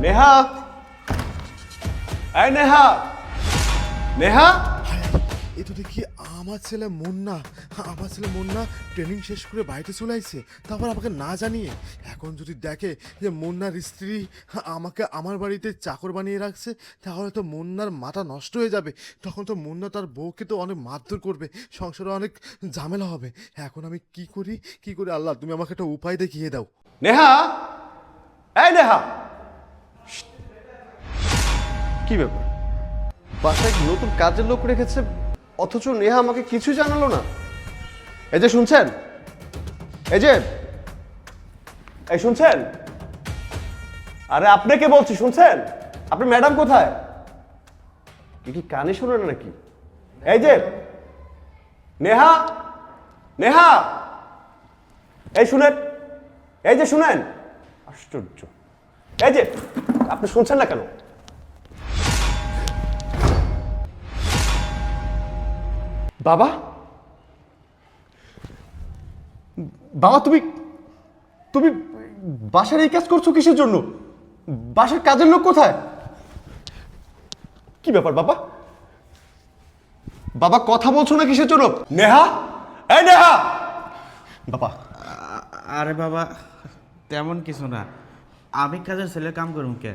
নেহা, এই নেহা, নেহা। এ তো দেখি আমার ছেলে মুন্না ট্রেনিং শেষ করে বাড়িতে চলে আসছে, তারপর আমাকে না জানিয়ে। এখন যদি দেখে যে মুন্নার স্ত্রী আমাকে আমার বাড়িতে চাকর বানিয়ে রাখছে, তাহলে তো মুন্নার মাথা নষ্ট হয়ে যাবে। তখন তো মুন্না তার বউকে তো অনেক মারধর করবে, সংসারে অনেক ঝামেলা হবে। এখন আমি কি করি আল্লাহ, তুমি আমাকে একটা উপায় দেখিয়ে দাও। নেহা, এই নেহা, কি ব্যাপার? বাসায় নতুন কাজের লোক রেখেছে, অথচ নেহা আমাকে কিছু জানালো না। এই যে শুনছেন, এই শুনছেন? আরে আপনাকে বলছি, শুনছেন? আপনার ম্যাডাম কোথায়? কি কানে শুনে না নাকি? এই যে নেহা, নেহা, এই শুনেন, এই যে শুনেন। আশ্চর্য, এই যে আপনি শুনছেন না কেন? বাবা, বাবা, তুমি তুমি বাসার এই কাজ করছো কিসের জন্য? বাসার কাজের লোক কোথায়? কি ব্যাপার বাবা? বাবা কথা বলছো না কিসের জন্য? নেহা, এই নেহা। বাবা, আরে বাবা, তেমন কিছু না। আমি কাজের ছেলে কাম করুম কে?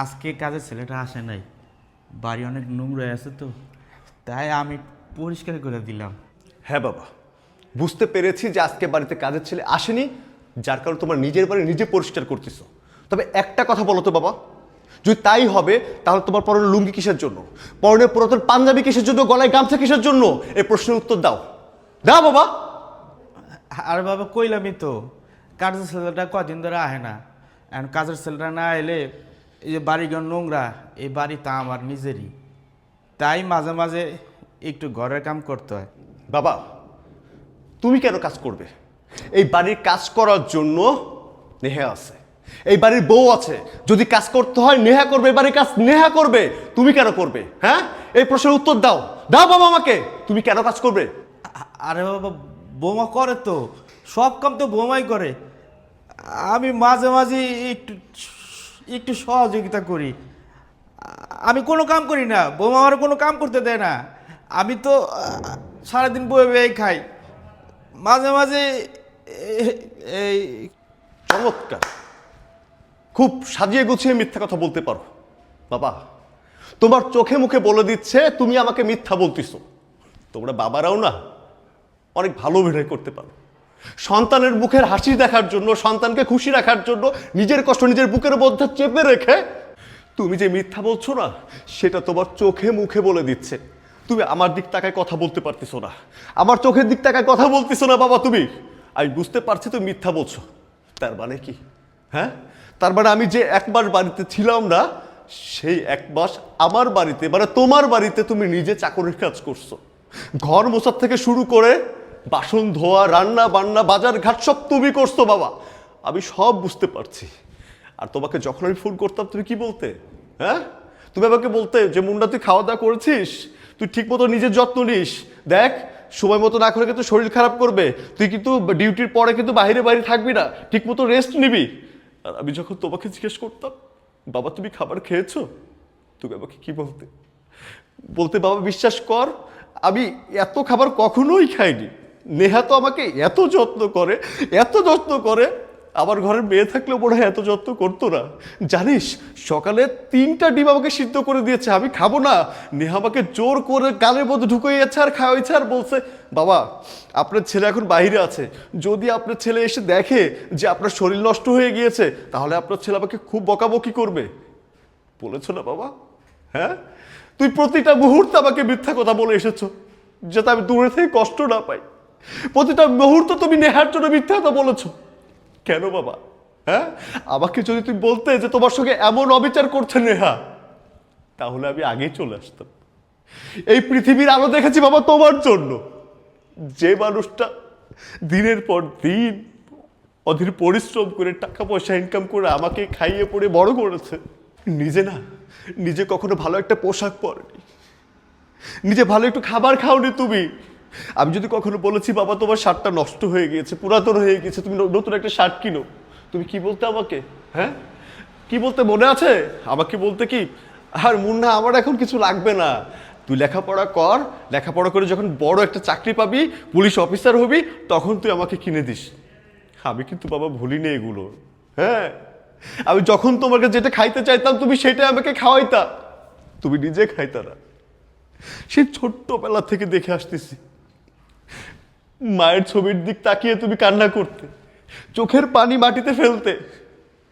আজকে কাজের ছেলেটা আসে নাই, বাড়ি অনেক নোংরা আছে তো, তাই আমি পরিষ্কার করে দিলাম। হ্যাঁ বাবা, বুঝতে পেরেছি যে আজকে বাড়িতে কাজের ছেলে আসেনি, যার কারণে তোমার নিজের বাড়ি নিজে পরিষ্কার করতেছো। তবে একটা কথা বলো তো বাবা, যদি তাই হবে তাহলে তোমার পরনে লুঙ্গি কিসের জন্য, পরনে পুরাতন পাঞ্জাবি কিসের জন্য, গলায় গামছা কিসের জন্য? এই প্রশ্নের উত্তর দাও, দাও বাবা। আরে বাবা, কইলামই তো, কাজের ছেলেটা কদিন ধরে আহে না। এখন কাজের ছেলেটা না এলে এই যে বাড়িঘর নোংরা, এই বাড়িটা আমার নিজেরই, তাই মাঝে মাঝে একটু ঘরের কাম করতে হয়। বাবা, তুমি কেন কাজ করবে? এই বাড়ির কাজ করার জন্য নেহা আছে, এই বাড়ির বউ আছে। যদি কাজ করতে হয় নেহা করবে, এই বাড়ির কাজ নেহা করবে, তুমি কেন করবে? হ্যাঁ, এই প্রশ্নের উত্তর দাও, দাও বাবা আমাকে। তুমি কেন কাজ করবে? আরে বাবা, বৌমা করে তো, সব কাম তো বৌমাই করে। আমি মাঝে মাঝে একটু একটু সহযোগিতা করি। আমি কোনো কাম করি না, বৌমা আমার কোনো কাম করতে দেয় না। আমি তো সারাদিন বয়ে বয়ে খাই, মাঝে মাঝে এই। চমৎকার, খুব সাজিয়ে গুছিয়ে মিথ্যা কথা বলতে পারো বাবা। তোমার চোখে মুখে বলে দিচ্ছে তুমি আমাকে মিথ্যা বলতেছো। তোমরা বাবারাও না অনেক ভালো অভিনয় করতে পারো। সন্তানের মুখের হাসি দেখার জন্য, সন্তানকে খুশি রাখার জন্য নিজের কষ্ট নিজের বুকের মধ্যে চেপে রেখে তুমি যে মিথ্যা বলছো না, সেটা তোমার চোখে মুখে বলে দিচ্ছে। তুমি আমার দিক তাকায় কথা বলতে পারতেছো না, আমার চোখের দিক তাকায় কথা বলতেছো না বাবা তুমি। আমি বুঝতে পারছি তুমি মিথ্যা বলছো। তার মানে কি? হ্যাঁ, তার মানে আমি যে এক মাস বাড়িতে ছিলাম না, সেই এক মাস আমার বাড়িতে, মানে তোমার বাড়িতে তুমি নিজে চাকরির কাজ করছো। ঘর মোছার থেকে শুরু করে বাসন ধোয়া, রান্না বান্না, বাজার ঘাট সব তুমি করছো বাবা। আমি সব বুঝতে পারছি। আর তোমাকে যখন আমি ফোন করতাম তুমি কি বলতে? হ্যাঁ, তুমি আমাকে বলতে যে মুন্ডা তুই খাওয়া দাওয়া করেছিস, তুই ঠিক মতো নিজের যত্ন নিস, দেখ সময় মতো না করে কিন্তু শরীর খারাপ করবে, তুই কিন্তু ডিউটির পরে কিন্তু বাইরে থাকবি না, ঠিক মতো রেস্ট নিবি। আর আমি যখন তোমাকে জিজ্ঞেস করতাম বাবা তুমি খাবার খেয়েছো, তুমি আমাকে কি বলতে? বলতে বাবা বিশ্বাস কর আমি এত খাবার কখনোই খাইনি। নেহা তো আমাকে এত যত্ন করে, এত যত্ন করে, আমার ঘরের মেয়ে থাকলেও মনে হয় এত যত্ন করতো না। জানিস সকালে 3টা ডিম আমাকে সিদ্ধ করে দিয়েছে, আমি খাবো না, নেহা আমাকে জোর করে গালের মধ্যে ঢুকিয়েছে আর খাওয়াইছে, আর বলছে বাবা আপনার ছেলে এখন বাইরে আছে, যদি আপনার ছেলে এসে দেখে যে আপনার শরীর নষ্ট হয়ে গিয়েছে তাহলে আপনার ছেলে আমাকে খুব বকাবকি করবে। বলেছো না বাবা? হ্যাঁ, তুই প্রতিটা মুহূর্তে আমাকে মিথ্যা কথা বলে এসেছো যাতে আমি দূরে থেকে কষ্ট না পাই। প্রতিটা মুহূর্ত তুমি নেহার জন্য মিথ্যা কথা বলেছো। কেন বাবা? হ্যাঁ, আমাকে যদি তুমি বলতে যে তোমার সঙ্গে এমন অবিচার করছে নেহা, তাহলে আমি আগেই চলে আসতাম। এই পৃথিবীর আলো দেখেছি বাবা তোমার জন্য। যে মানুষটা দিনের পর দিন অধীর পরিশ্রম করে টাকা পয়সা ইনকাম করে আমাকে খাইয়ে পড়ে বড় করেছে, নিজে কখনো ভালো একটা পোশাক পরেনি, নিজে ভালো একটু খাবার খাওনি তুমি। আমি যদি কখনো বলেছি বাবা তোমার শার্টটা নষ্ট হয়ে গিয়েছে, পুরাতন হয়ে গেছে, তুমি নতুন একটা শার্ট কিনো, তুমি কি বলতে আমাকে? হ্যাঁ, কি বলতে মনে আছে? আমাকে বলতে কি, আর মুন্না আমার এখন কিছু লাগবে না, তুই লেখাপড়া কর, লেখাপড়া করে যখন বড় একটা চাকরি পাবি, পুলিশ অফিসার হবি, তখন তুই আমাকে কিনে দিস। আমি কিন্তু বাবা ভুলিনি এগুলো। হ্যাঁ, আমি যখন তোমাকে যেটা খাইতে চাইতাম তুমি সেটা আমাকে খাওয়াইতা, তুমি নিজে খাইতা না। সেই ছোট্টবেলা থেকে দেখে আসতেছি মায়ের ছবির দিক তাকিয়ে তুমি কান্না করতে, চোখের পানি মাটিতে ফেলতে,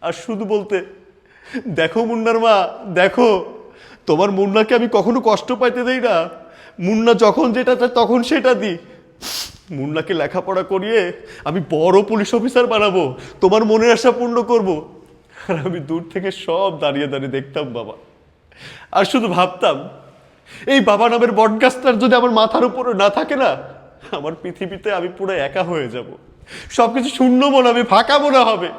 আর শুধু বলতে, দেখো মুন্নার মা দেখো, তোমার মুন্নাকে আমি কখনো কষ্ট পাইতে দেই না, মুন্না যখন যেটা চায় তখন সেটা দিই। মুন্নাকে লেখাপড়া করিয়ে আমি বড় পুলিশ অফিসার বানাবো, তোমার মনের আশা পূর্ণ করব। আর আমি দূর থেকে সব দাঁড়িয়ে দাঁড়িয়ে দেখতাম বাবা, আর শুধু ভাবতাম এই বাবা নামের বটগাছটার যদি আমার মাথার উপরে না থাকে না, আমার পৃথিবীতে আমি পুরো একা হয়ে যাব, সবকিছু শূন্য মনে হবে, ফাঁকা মনে হবে।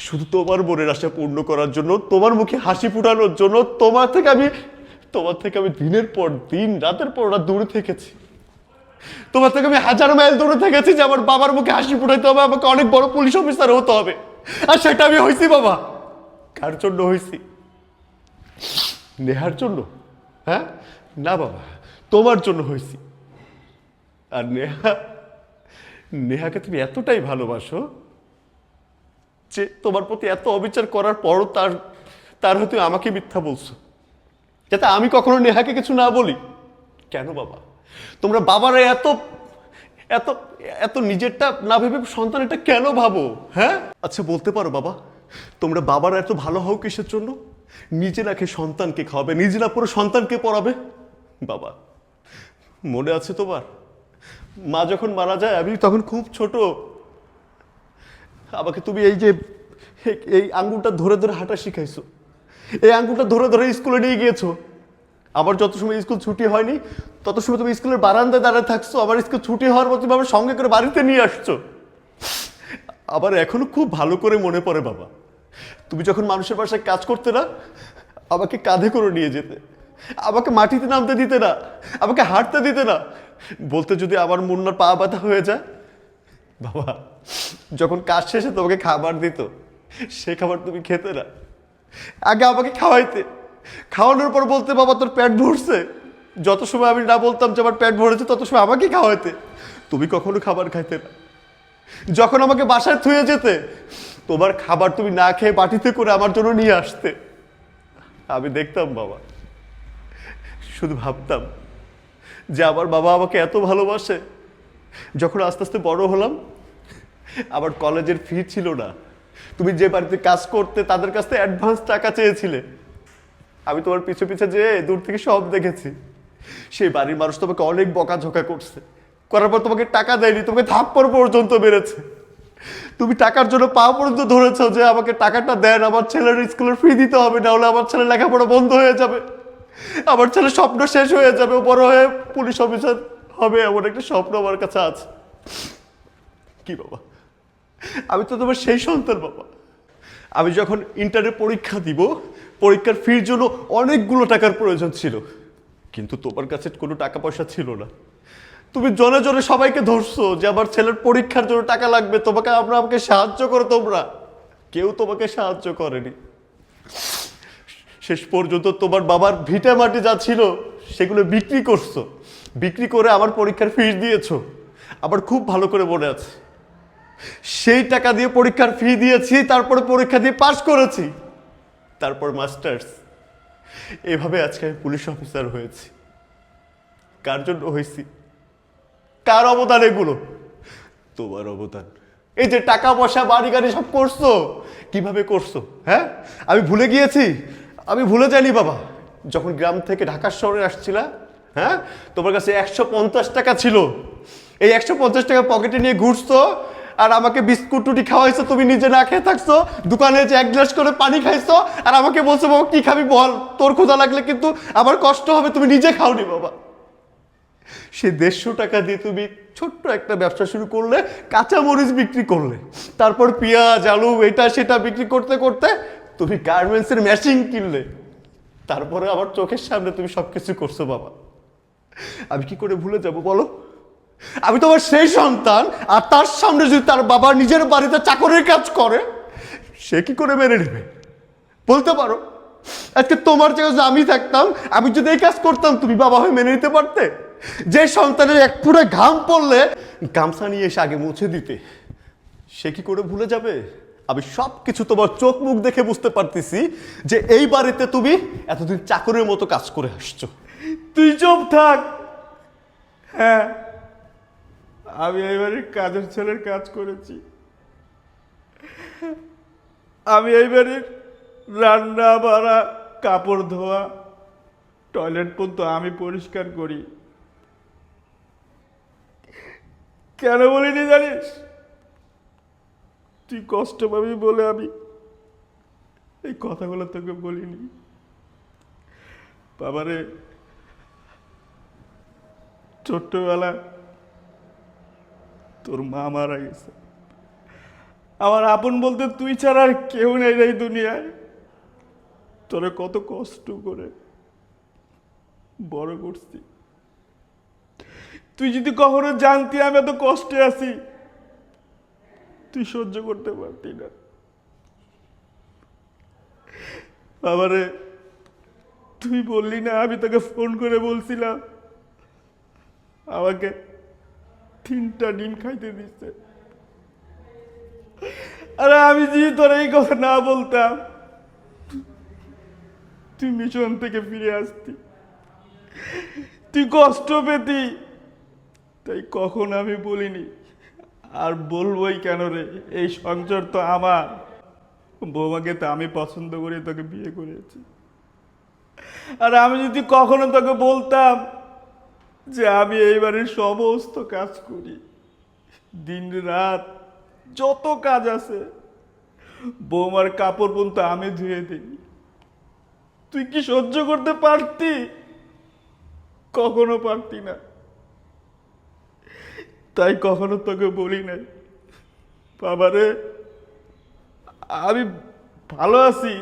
শুধু তোমার মনের আশা পূর্ণ করার জন্য, তোমার মুখে হাসি ফুটানোর জন্য তোমার থেকে আমি দিনের পর দিন রাতের পর রাত দূরে থেকেছি। তোমার থেকে আমি হাজার মাইল দূরে থেকেছি যে আমার বাবার মুখে হাসি ফুটাইতে হবে, আমাকে অনেক বড় পুলিশ অফিসার হতে হবে। আর সেটা আমি হয়েছি বাবা। কার জন্য হয়েছি? নেহার জন্য? হ্যাঁ না বাবা, তোমার জন্য হয়েছি। আর নেহাকে তুমি এতটাই ভালোবাসো যে তোমার প্রতি এত অবিচার করার পরও তার হয়তো আমাকে মিথ্যা বলছো, যাতে আমি কখনো নেহাকে কিছু না বলি। কেন বাবা? তোমরা বাবারা এত এত এত নিজেরটা না ভেবে সন্তানেরটা কেন ভাবো? হ্যাঁ আচ্ছা বলতে পারো বাবা, তোমরা বাবারা এত ভালো হও কিসের জন্য? নিজে না খেয়ে সন্তানকে খাওয়াবে, নিজে না পুরো সন্তানকে পড়াবে। বাবা মনে আছে তোমার, মা যখন মারা যায় আমি তখন খুব ছোট, আমাকে তুমি এই আঙ্গুলটা ধরে ধরে হাঁটা শিখাইছো, এই আঙ্গুলটা ধরে ধরে স্কুলে নিয়ে গিয়েছো। আবার যত সময় স্কুল ছুটি হয়নি তত সময় তুমি স্কুলের বারান্দায় দাঁড়িয়ে থাকছো, আবার স্কুল ছুটি হওয়ার পর তুমি আমার সঙ্গে করে বাড়িতে নিয়ে আসছো। আবার এখনো খুব ভালো করে মনে পড়ে বাবা, তুমি যখন মানুষের বাসায় কাজ করতে না, আমাকে কাঁধে করে নিয়ে যেতে, আমাকে মাটিতে নামতে দিতে না, আমাকে হাঁটতে দিতে না, বলতে যদি আমার মুন্নার পা ব্যথা হয়ে যায়। বাবা যখন কাজ শেষে তোমাকে খাবার দিত, সে খাবার তুমি খেতে না, আগে আমাকে খাওয়াইতে, খাওয়ানোর পর বলতে বাবা তোর পেট ভরছে। যত সময় আমি না বলতাম যে আমার পেট ভরেছে তত সময় আমাকে খাওয়াইতে, তুমি কখনো খাবার খাইতে না। যখন আমাকে বাসায় থুয়ে যেতে, তোমার খাবার তুমি না খেয়ে বাটিতে করে আমার জন্য নিয়ে আসতে। আমি দেখতাম বাবা, শুধু ভাবতাম যে আমার বাবা আমাকে এত ভালোবাসে। যখন আস্তে আস্তে বড় হলাম, আমার কলেজের ফি ছিল না, তুমি যে বাড়িতে কাজ করতে তাদের কাছ থেকে অ্যাডভান্স টাকা চেয়েছিলে, আমি তোমার পিছু পিছে যেয়ে দূর থেকে সব দেখেছি। সেই বাড়ির মানুষ তোমাকে অনেক বকাঝোকা করছে, করার পর তোমাকে টাকা দেয়নি, তোমাকে থাপ্পড় পর্যন্ত মেরেছে। তুমি টাকার জন্য পা পর্যন্ত ধরেছ যে আমাকে টাকাটা দেন, আমার ছেলের স্কুলের ফি দিতে হবে, না হলে আমার ছেলের লেখাপড়া বন্ধ হয়ে যাবে, আমার ছেলের স্বপ্ন শেষ হয়ে যাবে, বড় হয়ে পুলিশ অফিসার হবে, এমন একটা স্বপ্ন আমার কাছে আছে। কি বাবা, আমি তো তোমার সেই সন্তান বাবা। আমি যখন ইন্টারের পরীক্ষা দিব, পরীক্ষার ফির জন্য অনেকগুলো টাকার প্রয়োজন ছিল, কিন্তু তোমার কাছে কোনো টাকা পয়সা ছিল না। তুমি জনে জনে সবাইকে ধরছো যে আমার ছেলের পরীক্ষার জন্য টাকা লাগবে, আমাকে সাহায্য করো। তোমরা কেউ তোমাকে সাহায্য করেনি। শেষ পর্যন্ত তোমার বাবার ভিটা মাটি যা ছিল সেগুলো বিক্রি করছো, বিক্রি করে আমার পরীক্ষার ফিস দিয়েছো। আবার খুব ভালো করে মনে আছে, সেই টাকা দিয়ে পরীক্ষার ফি দিয়েছি, তারপরে পরীক্ষা দিয়ে পাশ করেছি, তারপর মাস্টার্স। এভাবে আজকে আমি পুলিশ অফিসার হয়েছি। কার জন্য হয়েছি? কার অবদান এগুলো? তোমার অবদান। এই যে টাকা পয়সা বাড়ি গাড়ি সব করছো, কিভাবে করছো? হ্যাঁ আমি ভুলে গিয়েছি? আমি ভুলে যাইনি বাবা। যখন গ্রাম থেকে ঢাকা শহরে আসছিলা, হ্যাঁ তোমার কাছে 150 টাকা ছিল, এই 150 টাকা পকেটে নিয়ে ঘুরছো, আর আমাকে বিস্কুট টুটি খাওয়াইছো, তুমি নিজে না খেয়ে থাকছো, দোকানে যে 1 গ্লাস করে পানি খাইছো, আর আমাকে বলছো বাবা কি খাবি বল, তোর ক্ষুধা লাগলে কিন্তু আমার কষ্ট হবে, তুমি নিজে খাওনি বাবা। সে 150 টাকা দিয়ে তুমি ছোট্ট একটা ব্যবসা শুরু করলে, কাঁচা মরিচ বিক্রি করলে, তারপর পেঁয়াজ আলু এটা সেটা বিক্রি করতে করতে তুমি গার্মেন্টসের মেশিন কিনলে, তারপরে আমার চোখের সামনে তুমি সবকিছু করছো বাবা। আমি কি করে ভুলে যাব বলো? আমি তোমার সেই সন্তান, আর তার সামনে যদি তার বাবা নিজের বাড়িতে চাকরের কাজ করে, সে কি করে মেনে নেবে? বলতে পারো আজকে তোমার জায়গায় যদি আমি থাকতাম, আমি যদি এই কাজ করতাম, তুমি বাবা হয়ে মেনে নিতে পারতে? যে সন্তানের এক ফুটা ঘাম পড়লে গামছা নিয়ে এসে আগে মুছে দিতে, সে কি করে ভুলে যাবে? আমি সব কিছু তোমার চোখ মুখ দেখে বুঝতে পারতেছি যে এই বাড়িতে তুমি এতদিন চাকরের মতো কাজ করে আসছো। তুই চুপ থাক। হ্যাঁ, আমি এইবারে কাজের ছেলের কাজ করেছি। আমি এইবারে রান্না বাড়া, কাপড় ধোয়া, টয়লেট পর্যন্ত আমি পরিষ্কার করি। কেন বলিনি জানিস? তুই কষ্ট পাবি বলে আমি এই কথাগুলো তোকে বলিনি। বাবারে, ছোট্টবেলা তোর মা মারা গেছে। আমার আপন বলতে তুই ছাড়া আর কেউ নেই এই দুনিয়ায়। তোরে কত কষ্ট করে বড় করছি। তুই যদি কখনো জানতি আমি এত কষ্টে আছি, তুই সহ্য করতে পারতি না। বাবারে, তুই বললি না, আমি তোকে ফোন করে বলছিলাম আমাকে 3টা ডিম খাইতে দিচ্ছে। আরে আমি যদি তোর এই কথা না বলতাম, তুই মিশন থেকে ফিরে আসতি, তুই কষ্ট পেতি। তাই কখন আমি বলিনি, আর বলবোই কেন রে? এই সংসার তো আমার। বৌমাকে তো আমি পছন্দ করে তোকে বিয়ে করেছি। আর আমি যদি কখনো তোকে বলতাম যে আমি এইবারের সমস্ত কাজ করি, দিন রাত যত কাজ আছে, বৌমার কাপড় পর্যন্ত আমি ধুয়ে দিই, তুই কি সহ্য করতে পারতি? কখনো পারতি না। তাই কখনো তোকে বলি নাই। বাবারে, আমি ভালো আছি,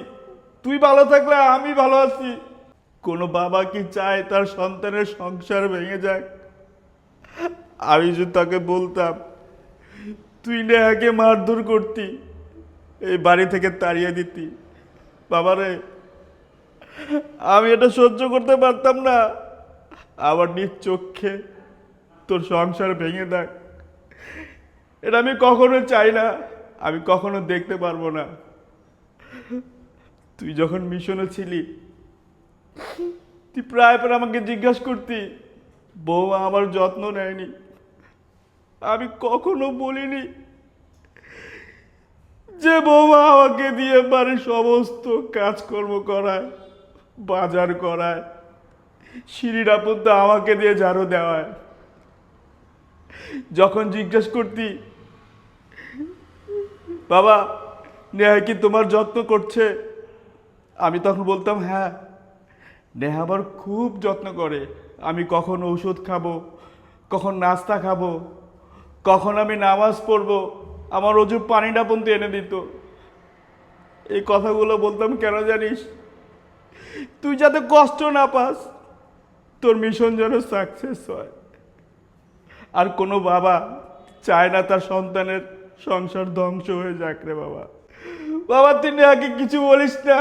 তুই ভালো থাকলে আমি ভালো আছি। কোনো বাবা কি চায় তার সন্তানের সংসার ভেঙে যাক? আমি যদি তাকে বলতাম, তুই নেহাকে মারধর করতি, এই বাড়ি থেকে তাড়িয়ে দিতি, বাবারে আমি এটা সহ্য করতে পারতাম না। আবার নিজ চোখে তোর সংসার ভেঙে দেখ, এটা আমি কখনো চাই না, আমি কখনো দেখতে পারবো না। তুই যখন মিশনে ছিলি, তুই প্রায় আমাকে জিজ্ঞাসা করতি বৌমা আমার যত্ন নেয়নি। আমি কখনো বলিনি যে বৌমা আমাকে দিয়ে বাড়ির সমস্ত কাজকর্ম করায়, বাজার করায়, সিঁড়িটা পর্যন্ত আমাকে দিয়ে ঝাড়ু দেওয়ায়। যখন জিজ্ঞেস করতি বাবা নেহা কি তোমার যত্ন করছে, আমি তখন বলতাম হ্যাঁ, নেহা আমার খুব যত্ন করে। আমি কখন ঔষধ খাবো, কখন নাস্তা খাবো, কখন আমি নামাজ পড়বো, আমার অজু পানিটা পর্যন্ত এনে দিত। এই কথাগুলো বলতাম কেন জানিস? তুই যাতে কষ্ট না পাস, তোর মিশন যেন সাকসেস হয়। আর কোনো বাবা চায় না তার সন্তানের সংসার ধ্বংস হয়ে যাক রে বাবা। বাবা তুই নেহাকে কিছু বলিস না,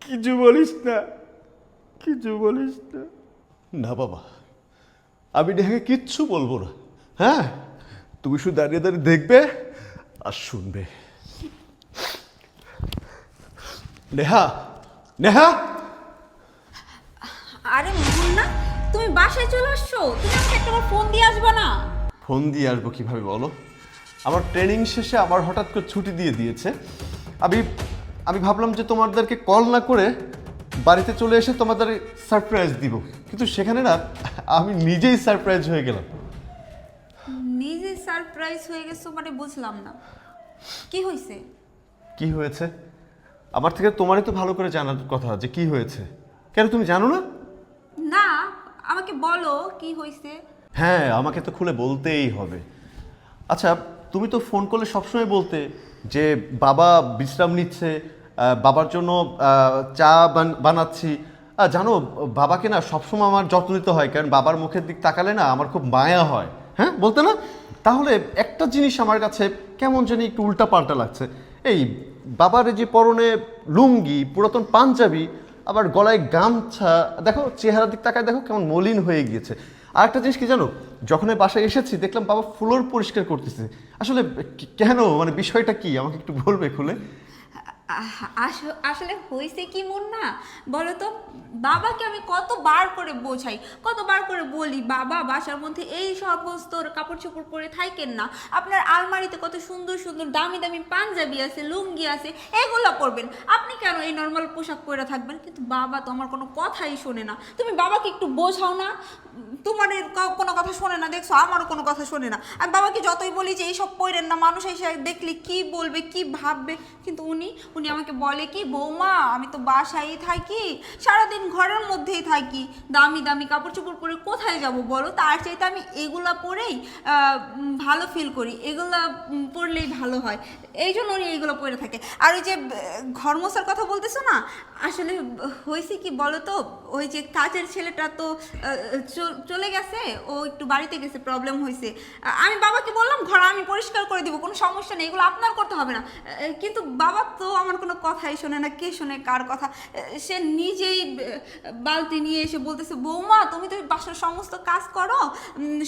কিছু বলিস না, কিছু বলিস না। না বাবা, আমি নেহাকে কিচ্ছু বলবো না। হ্যাঁ, তুমি শুধু দাঁড়িয়ে দাঁড়িয়ে দেখবে আর শুনবে। নেহা, নেহা, আরে মুন্না, তুমি বাসায় চলে আসছো? তুমি আমাকে একটা ফোন দিয়ে আসবে না? ফোন দিয়ে আসবো কিভাবে বলো? আমার ট্রেনিং শেষে আমার হঠাৎ করে ছুটি দিয়ে দিয়েছে। আমি ভাবলাম যে তোমাদেরকে কল না করে বাড়িতে চলে এসে তোমাদের সারপ্রাইজ দিব, কিন্তু সেখানে না আমি নিজেই সারপ্রাইজ হয়ে গেলাম। নিজে সারপ্রাইজ হয়ে গেছো মানে বুঝলাম না, কি হয়েছে? কি হয়েছে? আমার থেকে তোমারই তো ভালো করে জানার কথা যে কি হয়েছে। কেন তুমি জানো না? না, আমাকে বলো কি হয়েছে। হ্যাঁ, আমাকে তো খুলে বলতেই হবে। আচ্ছা, তুমি তো ফোন করলে সবসময় বলতে যে বাবা বিশ্রাম নিচ্ছে, বাবার জন্য চা বানাচ্ছি। জানো, বাবাকে না সবসময় আমার যত্ন নিতে হয়, কারণ বাবার মুখের দিক তাকালে না আমার খুব মায়া হয়। হ্যাঁ, বলতে না? তাহলে একটা জিনিস আমার কাছে কেমন জানি একটু উল্টা পাল্টা লাগছে। এই বাবার এই যে পরনে লুঙ্গি, পুরাতন পাঞ্জাবি, আবার গলায় গামছা, দেখো চেহারার দিক তাকায় দেখো কেমন মলিন হয়ে গিয়েছে। আর একটা জিনিস কি জানো, যখন এই বাসায় এসেছি দেখলাম বাবা ফ্লোর পরিষ্কার করতেছে। আসলে কেন, মানে বিষয়টা কি আমাকে একটু বলবে খুলে? আসলে হয়েছে কি মুন্না বলো তো, বাবাকে আমি কতবার করে বোঝাই, কতবার করে বলি বাবা বাসার মধ্যে এই সমস্ত কাপড় চোপড় পরে থাকেন না, আপনার আলমারিতে কত সুন্দর সুন্দর দামি দামি পাঞ্জাবি আছে, লুঙ্গি আছে, এগুলো পরবেন, আপনি কেন এই নর্মাল পোশাক পরে থাকবেন? কিন্তু বাবা তো আমার কোনো কথাই শোনে না। তুমি বাবাকে একটু বোঝাও না, তোমার কোনো কথা শোনে না, দেখছো আমারও কোনো কথা শোনে না। আমি বাবাকে যতই বলি যে এইসব পড়েন না, মানুষ এসে দেখলে কি বলবে কি ভাববে, কিন্তু উনি আমাকে বলে কি, বৌমা আমি তো বাসায় থাকি, সারাদিন ঘরের মধ্যেই থাকি, দামি দামি কাপড় চোপড় পরে কোথায় যাব বলো? তার চাইতে আমি এগুলা পরেই ভালো ফিল করি, এগুলা পরলেই ভালো হয়, এই জন্য উনি এইগুলো পরে থাকে। আর ওই যে ঘর মোছার কথা বলতেছো না, আসলে হয়েছে কি বলো তো, ওই যে কাজের ছেলেটা তো চলে গেছে, ও একটু বাড়িতে গেছে, প্রবলেম হয়েছে। আমি বাবাকে বললাম ঘর আমি পরিষ্কার করে দিব, কোনো সমস্যা নেই, এগুলো আপনার করতে হবে না। কিন্তু বাবা তো আমার কোনো কথাই শোনে না, কে শোনে কার কথা? সে নিজেই বালতি নিয়ে এসে বলতেছে, বৌমা তুমি তো বাসার সমস্ত কাজ করো,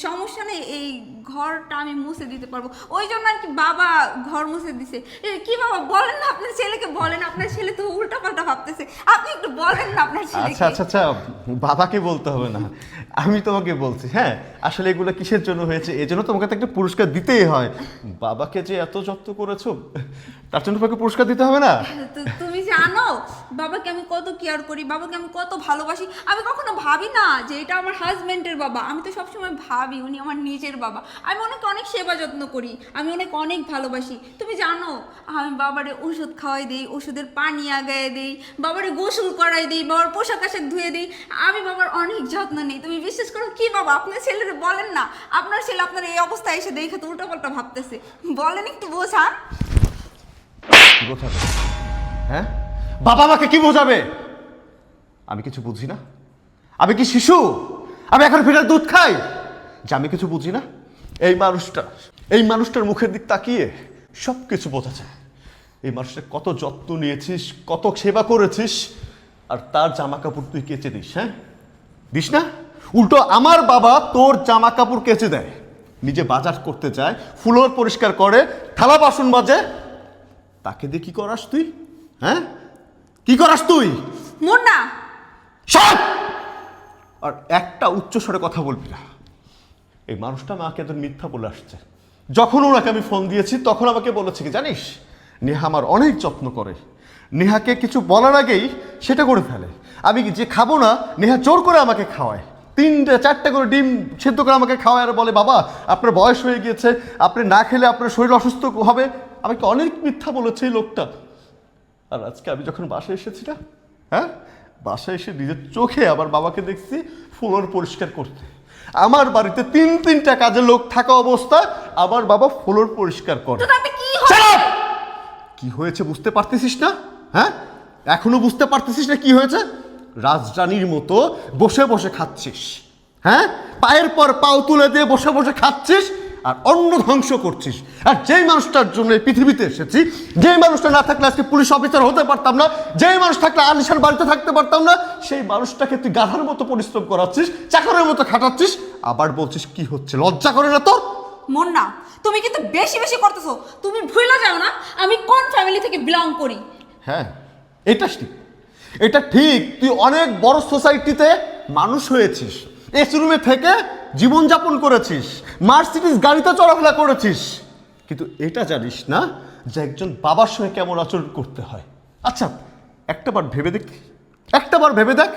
সমস্যা নেই, এই ঘরটা আমি মুছে দিতে পারবো। ওই জন্য আর কি বাবা ঘর মুছে দিছে। কি বাবা বলেন না আপনার ছেলেকে, বলেন, আপনার ছেলে তো উল্টাপাল্টা ভাবতেছে, আপনি একটু বলেন না আপনার ছেলেকে। আচ্ছা আচ্ছা আচ্ছা, বাবাকে বলতে হবে না, আমি তোমাকে বলছি। হ্যাঁ আসলে এগুলো কিসের জন্য হয়েছে, এই জন্য তোমাকে তো একটা পুরস্কার দিতেই হয়। বাবাকে যে এত যত্ন করেছো, তার জন্য তোমাকে পুরস্কার দিতে হবে না? তুমি জানো বাবাকে আমি কত কেয়ার করি, বাবাকে আমি কত ভালোবাসি। আমি কখনো ভাবি না যে এটা আমার হাজবেন্ডের বাবা, আমি তো সবসময় ভাবি উনি আমার নিজের বাবা। আমি ওনাকে অনেক সেবা যত্ন করি, আমি ওনাকে অনেক ভালোবাসি। তুমি জানো আমি বাবারে ওষুধ খাওয়াই দিই, ওষুধের পানি আগায় দিই, বাবারে গোসল করাই দিই, বাবার পোশাক আশাক ধুয়ে দিই, আমি বাবার অনেক যত্ন নিই। তুমি বিশ্বাস করো কি বাবা, আপনার ছেলের বলেন না, আপনার ছেলে আপনার এই অবস্থায় এসে দেখে তো উল্টাপাল্টা ভাবতেছে, বলেন একটু বোঝান। বোঝাবে? হ্যাঁ বাবা আমাকে কি বোঝাবে? আমি কিছু বুঝি না? আমি কি শিশু? আমি এখন ফিটার দুধ খাই যে আমি কিছু বুঝি না? এই মানুষটার মুখের দিক তাকিয়ে সব কিছু বোঝা যায়। এই মানুষটার কত যত্ন নিয়েছিস, কত সেবা করেছিস, আর তার জামা কাপড় তুই কেচে দিস। হ্যাঁ দিস না, উল্টো আমার বাবা তোর জামা কাপড় কেচে দেয়, নিজে বাজার করতে যায়, ফ্লোর পরিষ্কার করে, থালা বাসন মাজে, তাকে দিয়ে কি করাস তুই? হ্যাঁ কি করাস তুই? মুন্না সব! আর একটা উচ্চস্বরে কথা বলবি না। এই মানুষটা আমাকে এত মিথ্যা বলে আসছে। যখন ওনাকে আমি ফোন দিয়েছি তখন আমাকে বলেছে কি জানিস, নেহা আমার অনেক যত্ন করে, নেহাকে কিছু বলার আগেই সেটা করে ফেলে, আমি যে খাবো না নেহা জোর করে আমাকে খাওয়ায়, 3-4টা করে ডিম সেদ্ধ করে আমাকে খাওয়ায়, আর বলে বাবা আপনার বয়স হয়ে গিয়েছে, আপনি না খেলে আপনার শরীর অসুস্থ হবে। আমাকে অনেক মিথ্যা বলেছে এই লোকটা। আর আজকে আমি যখন বাসায় এসেছি না, হ্যাঁ বাসায় এসে নিজের চোখে আবার বাবাকে দেখছি ফ্লোর পরিষ্কার করতে। আমার বাড়িতে 3-3টা কাজের লোক থাকা অবস্থায় আবার বাবা ফ্লোর পরিষ্কার করে। কি হয়েছে বুঝতে পারতেছিস না? হ্যাঁ এখনো বুঝতে পারতেছিস না কি হয়েছে? রাজরানীর মতো বসে বসে খাচ্ছিস, হ্যাঁ পায়ের পর পাও তুলে দিয়ে বসে বসে খাচ্ছিস আর অন্ন ধ্বংস করছিস। আর যেই মানুষটার জন্য এই পৃথিবীতে এসেছি, যেই মানুষটা না থাকলে আজকে পুলিশ অফিসার হতে পারতাম না, যেই মানুষ থাকলে আলিশান বাড়িতে থাকতে পারতাম না, সেই মানুষটাকে তুই গাধার মতো পরিশ্রম করাচ্ছিস, চাকরের মতো খাটাচ্ছিস, আবার বলছিস কি হচ্ছে? লজ্জা করে না তোর? মুন্না তুমি কিন্তু বেশি বেশি করতেছো। তুমি ভুলে যাও না আমি কোন ফ্যামিলি থেকে বিলং করি। হ্যাঁ এটা ঠিক, তুই অনেক বড় সোসাইটিতে মানুষ হয়েছিস, এসি রুমে থেকে জীবনযাপন করেছিস, মার্সিডিজ গাড়িতে চলাফেরা করেছিস, কিন্তু এটা জানিস না যে একজন বাবার সঙ্গে কেমন আচরণ করতে হয়। আচ্ছা একটাবার ভেবে দেখ,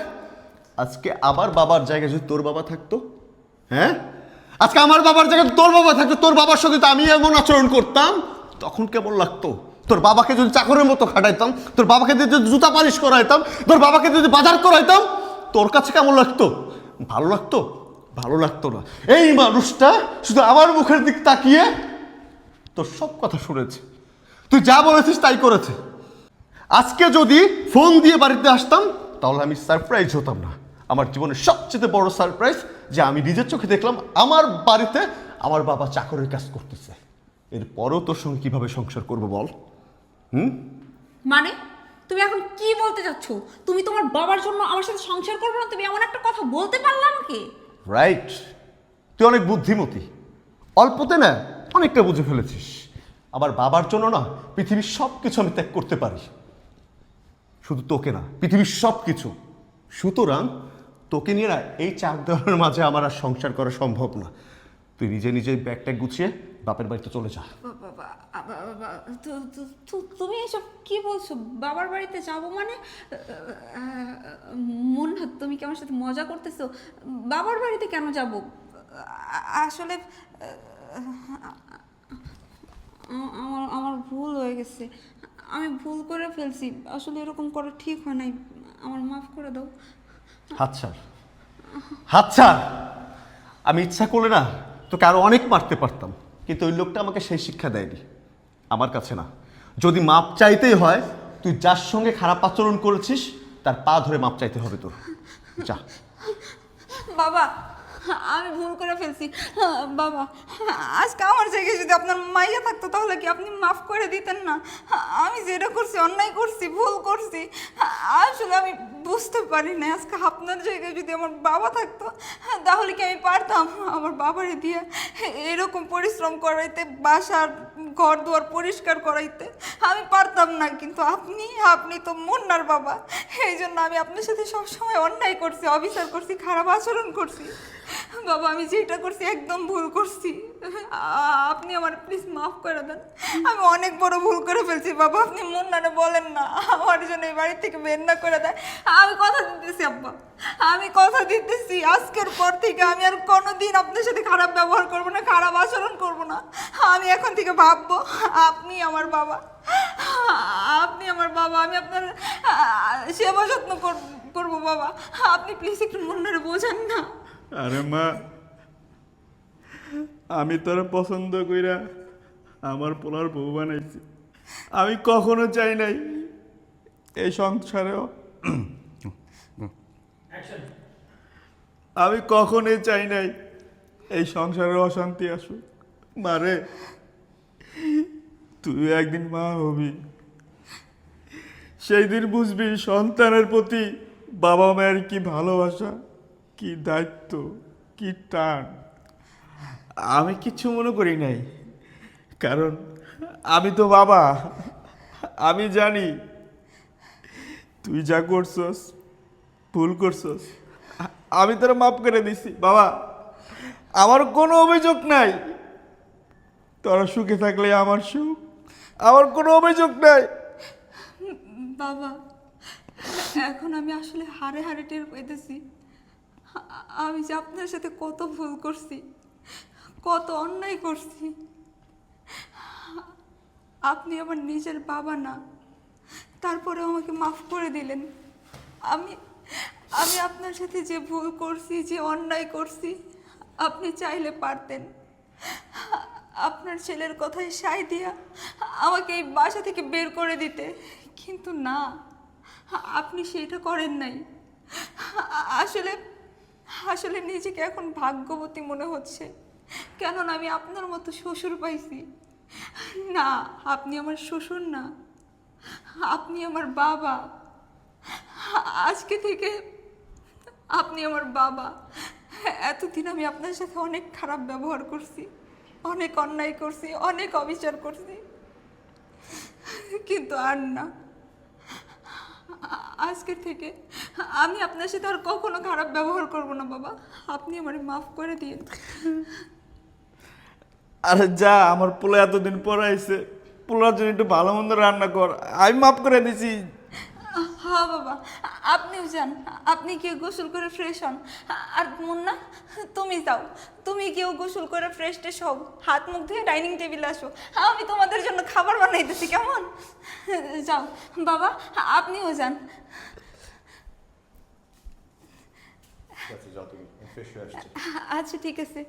আজকে আমার বাবার জায়গায় যদি তোর বাবা থাকতো, হ্যাঁ আজকে আমার বাবার জায়গায় তোর বাবা থাকতো, তোর বাবার সাথে তো আমি এমন আচরণ করতাম, তখন কেমন লাগতো? তোর বাবাকে যদি চাকরের মতো খাটাইতাম, তোর বাবাকে যদি জুতা পালিশ করাইতাম, তোর বাবাকে যদি বাজার করাইতাম, তোর কাছে কেমন লাগতো? ভালো লাগতো? ভালো লাগতো না। এই মানুষটা শুধু আমার মুখের দিক তাকিয়ে তোর সব কথা শুনেছে, তুই যা বলেছিস তাই করেছে। আজকে যদি ফোন দিয়ে বাড়িতে আসতাম তাহলে আমি সারপ্রাইজ হতাম না। আমার জীবনের সবচেয়ে বড় সারপ্রাইজ যে আমি নিজের চোখে দেখলাম আমার বাড়িতে আমার বাবা চাকরের কাজ করতেছে। এরপরেও তোর সঙ্গে কিভাবে সংসার করবো বল? মানে তুমি এখন কি বলতে চাচ্ছ? তুমি তোমার বাবার জন্য আমার সাথে সংসার করবে না? তুমি এমন একটা কথা বলতে পারলে আমাকে? রাইট, তুই অনেক বুদ্ধিমতী, অল্পতে না অনেকটা বুঝে ফেলেছিস। আমার বাবার জন্য না পৃথিবীর সব কিছু আমি ত্যাগ করতে পারি, শুধু তোকে না, পৃথিবীর সব কিছু। সুতরাং তোকে নিয়ে না এই চার দেওয়ালের মাঝে আমার আর সংসার করা সম্ভব না। তুই নিজে নিজে ব্যাগটা গুছিয়ে বাপের বাড়িতে চলে যা। তুমি এসব কি বলছো? বাবার বাড়িতে যাবো মানে? মুন্না, তুমি কি আমার সাথে মজা করতেছো? বাবার বাড়িতে কেন যাব? আসলে আমার আমার ভুল হয়ে গেছে, আমি ভুল করে ফেলছি। আসলে এরকম করা ঠিক হয় নাই, আমার মাফ করে দাও। হাত ছাড়, হাত ছাড়। আমি ইচ্ছা করলে না তোকে আরো অনেক মারতে পারতাম, কিন্তু ওই লোকটা আমাকে সেই শিক্ষা দেয়নি। আমার কাছে না, যদি মাপ চাইতেই হয় তুই যার সঙ্গে খারাপ আচরণ করেছিস তার পা ধরে মাপ চাইতে হবে তোর। যা। বাবা, আমি ভুল করে ফেলছি। বাবা, আজকে আমার জায়গায় যদি আপনার মাইয়া থাকতো তাহলে কি আপনি মাফ করে দিতেন না? আমি যেটা করছি অন্যায় করছি, ভুল করছি, আসলে আমি বুঝতে পারি না। আজকে আপনার জায়গায় যদি আমার বাবা থাকতো তাহলে কি আমি পারতাম আমার বাবারে দিয়ে এরকম পরিশ্রম করাইতে, বাসার ঘর দুয়ার পরিষ্কার করাইতে? আমি পারতাম না। কিন্তু আপনি তো মুন্নার বাবা, এই জন্য আমি আপনার সাথে সবসময় অন্যায় করছি, অবিচার করছি, খারাপ আচরণ করছি। বাবা, আমি যেটা করছি একদম ভুল করছি, আপনি আমার প্লিজ মাফ করে দেন। আমি অনেক বড় ভুল করে ফেলছি বাবা, আপনি মুন্নারে বলেন না আমার জন্য এই বাড়ি থেকে বের না করে দেয়। আমি কথা দিতেছি আব্বা, আমি কথা দিতেছি আজকের পর থেকে আমি আর কোনোদিন আপনার সাথে খারাপ ব্যবহার করবো না, খারাপ আচরণ করবো না। আমি এখন থেকে ভাববো আপনি আমার বাবা, আপনি আমার বাবা, আমি আপনার সেবা যত্ন করবো বাবা। আপনি প্লিজ একটু মুন্নারে বোঝান না। আরে মা, আমি তোরা পছন্দ কইরা আমার পোলার বউ বানাইছি। আমি কখনো চাই নাই এই সংসারেও, আমি কখনোই চাই নাই এই সংসারে অশান্তি আসুক। মারে, তুই একদিন মা হবি, সেই দিন বুঝবি সন্তানের প্রতি বাবা মায়ের কি ভালোবাসা, কি দায়িত্ব, কি টান। আমি কিচ্ছু মনে করি নাই, কারণ আমি তো বাবা। আমি জানি তুই যা করছস ভুল করছস, আমি তোরা মাফ করে দিছি বাবা। আমার কোনো অভিযোগ নাই, তোরা সুখে থাকলে আমার সুখ, আমার কোনো অভিযোগ নাই। বাবা, এখন আমি আসলে হারে হারে টের পাইতেছি আমি যে আপনার সাথে কত ভুল করছি, কত অন্যায় করছি। আপনি আমার নিজের বাবা না, তারপরেও আমাকে মাফ করে দিলেন। আমি আমি আপনার সাথে যে ভুল করছি, যে অন্যায় করছি, আপনি চাইলে পারতেন আপনার ছেলের কথায় সায় দিয়া আমাকে এই বাসা থেকে বের করে দিতে, কিন্তু না, আপনি সেটা করেন নাই। আসলে আসলে নিজেকে এখন ভাগ্যবতী মনে হচ্ছে, কেননা আমি আপনার মতো শ্বশুর পাইছি। না, আপনি আমার শ্বশুর না, আপনি আমার বাবা। আজকে থেকে আপনি আমার বাবা। এতদিন আমি আপনার সাথে অনেক খারাপ ব্যবহার করছি, অনেক অন্যায় করছি, অনেক অবিচার করছি, কিন্তু আর না। আজকের থেকে আমি আপনার সাথে আর কখনো খারাপ ব্যবহার করব না বাবা। আপনি আমারে মাফ করে দিন। আরে যা, আমার পোলা এতদিন পর আইছে, পোলার জন্য একটু ভালো মন্দ রান্না কর, আমি মাফ করে দিছি। হ্যাঁ বাবা, আপনিও যান, আপনি গিয়ে গোসল করে ফ্রেশ হন। আর মুন্না, তুমি যাও, তুমি গিয়েও গোসল করে ফ্রেশ ট্রেশ হও, হাত মুখ ধুয়ে ডাইনিং টেবিলে আসো, আমি তোমাদের জন্য খাবার বানাইতেছি, কেমন? যাও বাবা, আপনিও যান। আচ্ছা ঠিক আছে।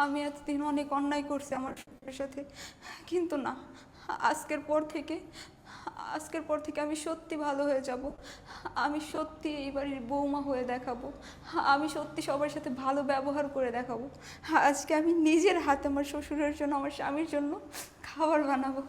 আমি এতদিন অনেক অন্যায় করছি আমার সাথে, কিন্তু না, আজকের পর থেকে আমি সত্যি ভালো হয়ে যাব। আমি সত্যি এই বাড়ির বৌমা হয়ে দেখাবো, আমি সত্যি সবার সাথে ভালো ব্যবহার করে দেখাবো। আজকে আমি নিজের হাতে আমার শ্বশুরের জন্য, আমার স্বামীর জন্য খাবার বানাবো।